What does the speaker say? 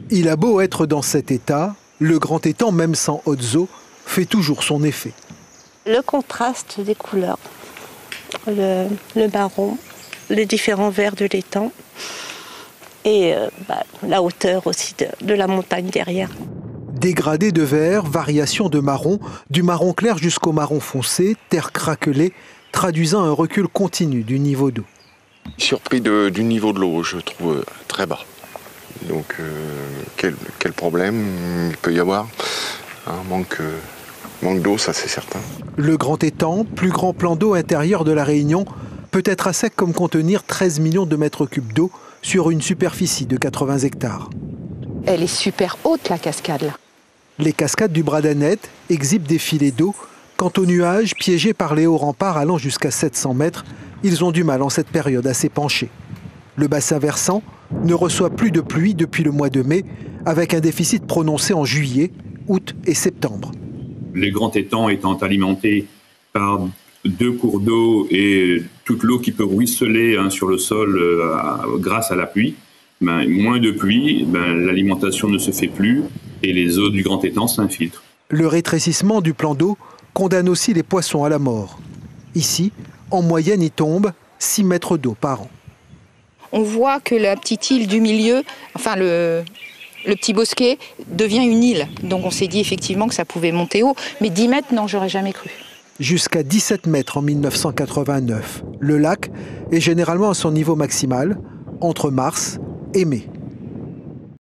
Il a beau être dans cet état, le grand étang, même sans hautes eaux, fait toujours son effet. Le contraste des couleurs, le marron, les différents verts de l'étang et la hauteur aussi de la montagne derrière. Dégradé de vert, variation de marron, du marron clair jusqu'au marron foncé, terre craquelée, traduisant un recul continu du niveau d'eau. Surpris du niveau de l'eau, je trouve très bas. Donc quel problème il peut y avoir? Un manque d'eau, ça c'est certain. Le grand étang, plus grand plan d'eau intérieur de la Réunion, peut être à sec comme contenir 13 millions de mètres cubes d'eau sur une superficie de 80 hectares. Elle est super haute, la cascade, là. Les cascades du Bradanet exhibent des filets d'eau. Quant aux nuages, piégés par les hauts remparts allant jusqu'à 700 mètres, ils ont du mal en cette période à s'épancher. Le bassin versant ne reçoit plus de pluie depuis le mois de mai, avec un déficit prononcé en juillet, août et septembre. Les grands étangs étant alimentés par 2 cours d'eau et toute l'eau qui peut ruisseler sur le sol grâce à la pluie, moins de pluie, l'alimentation ne se fait plus et les eaux du grand étang s'infiltrent. Le rétrécissement du plan d'eau condamne aussi les poissons à la mort. Ici, en moyenne, y tombe 6 mètres d'eau par an. On voit que la petite île du milieu, enfin le petit bosquet, devient une île. Donc on s'est dit effectivement que ça pouvait monter haut. Mais 10 mètres, non, j'aurais jamais cru. Jusqu'à 17 mètres en 1989. Le lac est généralement à son niveau maximal, entre mars et mai.